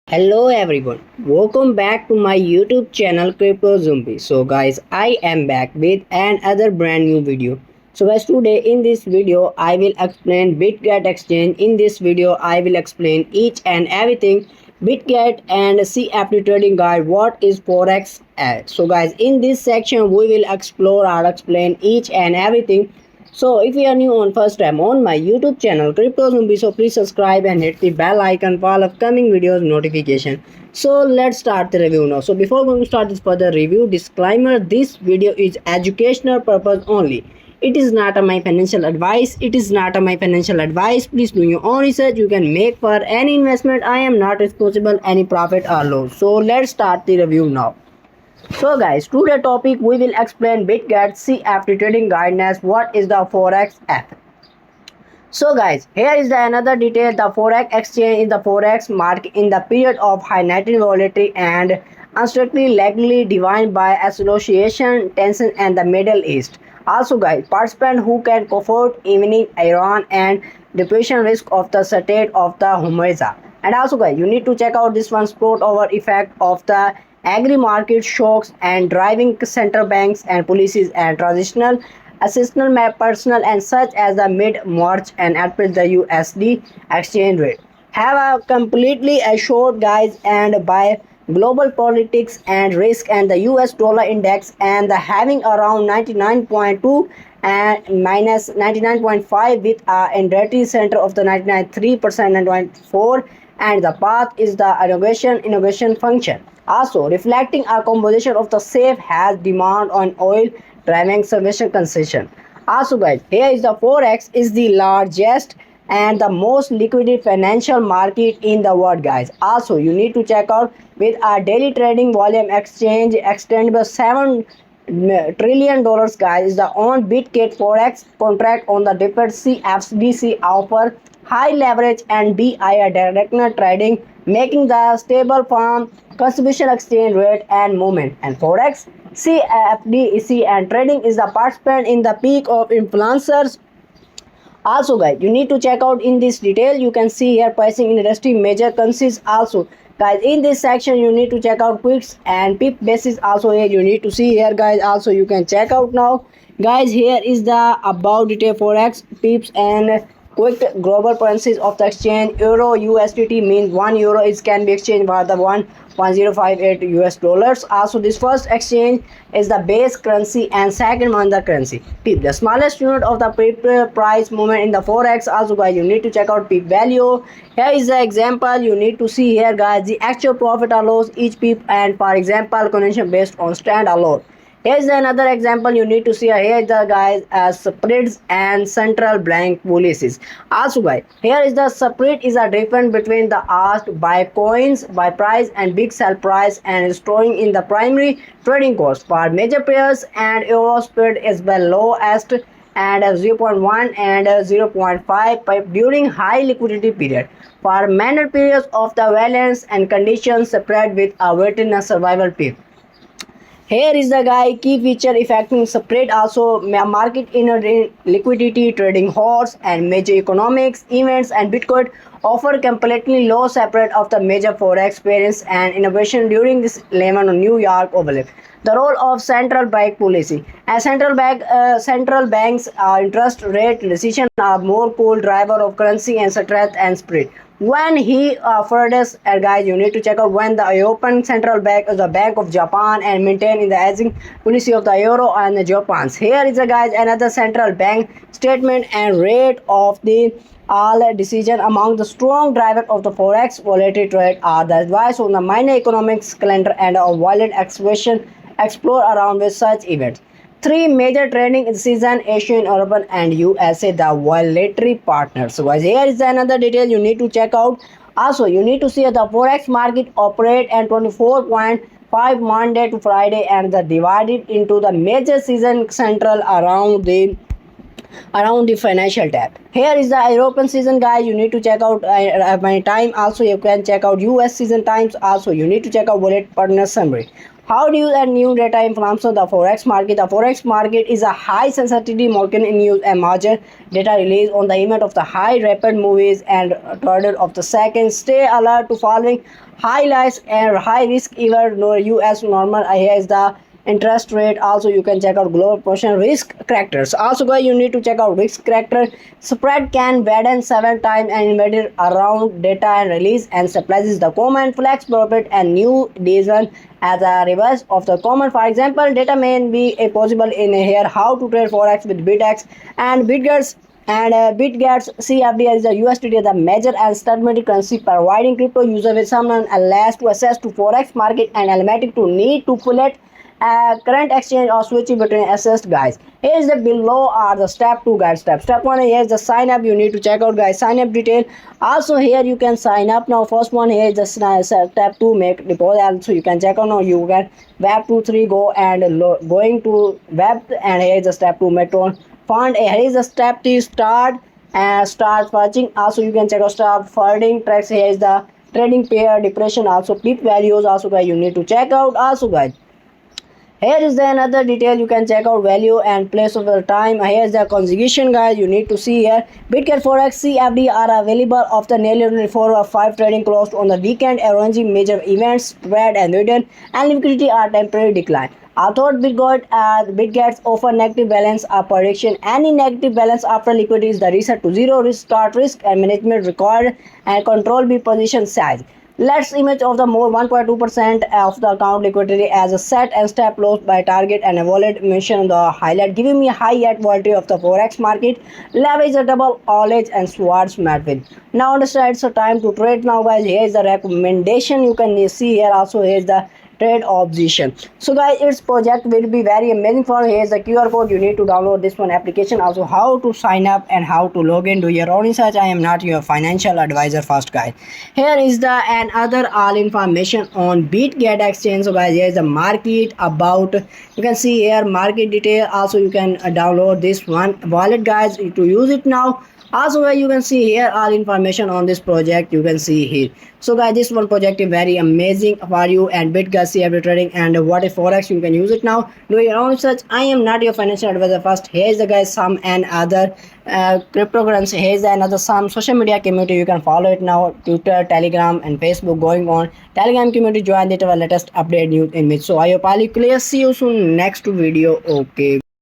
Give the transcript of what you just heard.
Hello everyone, welcome back to my YouTube channel Crypto Zombie. So guys, I am back with another brand new video. So guys, today in this video I will explain BitGet exchange. In this video I will explain each and everything BitGet and CFD trading guide. What is Forex at? So guys, in this section we will explore or explain each and everything. So if you are new on first time on my YouTube channel Crypto Zombie, so please subscribe and hit the bell icon for upcoming videos notification. So let's start the review now. So before going to start this further review, disclaimer: this video is educational purpose only. It is not my financial advice. It is not my financial advice. Please do your own research. You can make for any investment. I am not responsible any profit or loss. So let's start the review now. So guys, today topic we will explain BitGet CFD trading guidance. What is the Forex app? So guys, here is the another detail. The Forex exchange in the Forex market in the period of heightened volatility and uncertainty legally defined by association tension and the Middle East. Also guys, participants who can afford evening Iran and depression risk of the state of the Hormuz. And also guys, you need to check out this one sport over effect of the agri-market shocks and driving central banks and policies and transitional assistance map personal and such as the mid-March and April the USD exchange rate have a completely assured guys and by global politics and risk and the US dollar index and the having around 99.2 and minus 99.5 with a entity center of the 99.3% and 0.4 and the path is the innovation function. Also, reflecting a composition of the safe has demand on oil driving submission concession. Also, guys, here is the Forex is the largest and the most liquid financial market in the world, guys. Also, you need to check out with a daily trading volume exchange extend by $7 trillion, guys. Is the on BitGet Forex contract on the different CFDC offer high leverage and BI directional trading, making the stable from contribution exchange rate and movement. And Forex CFDC and trading is the participant in the peak of influencers. Also guys, you need to check out in this detail. You can see here pricing in industry major currencies. Also guys, in this section you need to check out quicks and pip basis. Also here you need to see here guys. Also you can check out now guys. Here is the about detail Forex pips and quick global currencies of the exchange. Euro USDT means 1 euro is can be exchanged for the 1.058 US dollars. Also this first exchange is the base currency and second one the currency. Pip, the smallest unit of the price movement in the Forex. Also guys, you need to check out pip value. Here is the example. You need to see here guys the actual profit or loss each pip and for example convention based on stand alone. Here's another example. You need to see here the guys spreads and central bank policies. Also guys, here is the spread is a difference between the asked buy coins by price and big sell price and storing in the primary trading cost. For major pairs and euro spread is the lowest and 0.1 and 0.5 during high liquidity period. For minor periods of the balance and conditions spread with a waiting survival period. Here is the guy key feature affecting spread. Also market in liquidity trading horse and major economics events and Bitcoin offer completely low separate of the major Forex experience and innovation during this lemon New York overlap. The role of central bank policy. As central banks interest rate decision are more cool driver of currency and strength and spread. When he offered us, guys, you need to check out when the European Central Bank is the Bank of Japan and maintain in the hedging policy of the euro and the Japan's. Here is the guys another central bank statement and rate of the all decision among the strong driver of the Forex volatility trade are the advice on the minor economics calendar and a violent expression explore around with such events. Three major trading season Asian, Urban and USA the voluntary partners. So guys, here is another detail you need to check out. Also you need to see the Forex market operate and 24.5 Monday to Friday and the divided into the major season central around the financial tab. Here is the European season guys. You need to check out my time. Also you can check out US season times. Also you need to check out wallet partner summary. How news and new data influence the forex market? The forex market is a high sensitivity market in news and major data release on the event of the high rapid movies and order of the second. Stay alert to following highlights and high risk event US normal. Here is the interest rate. Also you can check out global portion risk characters. Also guys, you need to check out risk character. Spread can widen 7 times and embedded around data and release and supplies the common flex profit and new decision as a reverse of the common. For example, data may be a possible in here how to trade forex with BitX and BitGets. And BitGets CFD is the USDT, the major and statement currency, providing crypto user with someone allows to access to forex market and automatic to need to pull it current exchange or switching between assets. Guys, here is the below are the step 2 guys. Step 1, here is the sign up. You need to check out guys sign up detail. Also here you can sign up now. First one here is the step 2 make deposit. Also you can check out now. You can web 2 3 go and going to web, and here is the step 2 metro fund. Here is the step 3 start and start watching. Also you can check out start funding tracks. Here is the trading pair depression, also peak values. Also guys, you need to check out. Also guys, here is the another detail. You can check out value and place of the time. Here is the conjugation guys. You need to see here. Bitget Forex CFD are available after nearly 4 or 5 trading closed on the weekend, arranging major events, spread and hidden, and liquidity are temporary decline. Although Bitgets offer negative balance of prediction, any negative balance after liquidity is the reset to zero. Risk start risk and management required and control B position size. Let's image of the more 1.2% of the account liquidity as a set and step loss by target and a wallet mention the highlight, giving me high yet volatility of the forex market. Leverage a double knowledge and swords met with. Now understand it's a time to trade now guys. Here is the recommendation. You can see here also. Here is the trade opposition. So guys, its project will be very amazing. For here's the QR code. You need to download this one application. Also how to sign up and how to log in. Do your own research. I am not your financial advisor first guys. Here is the and other all information on BitGet exchange. So guys, here is the market about. You can see here market detail. Also you can download this one wallet guys to use it now. Also where you can see here all information on this project. You can see here. So guys, this one project is very amazing for you and BitGet CFD trading and what if forex. You can use it now. Do your own research. I am not your financial advisor first. Here's the guys some and other cryptocurrency. Here's the another some social media community. You can follow it now. Twitter, Telegram and Facebook going on. Telegram community, join it our latest update news image. So I hope all you clear. See you soon next video. Okay.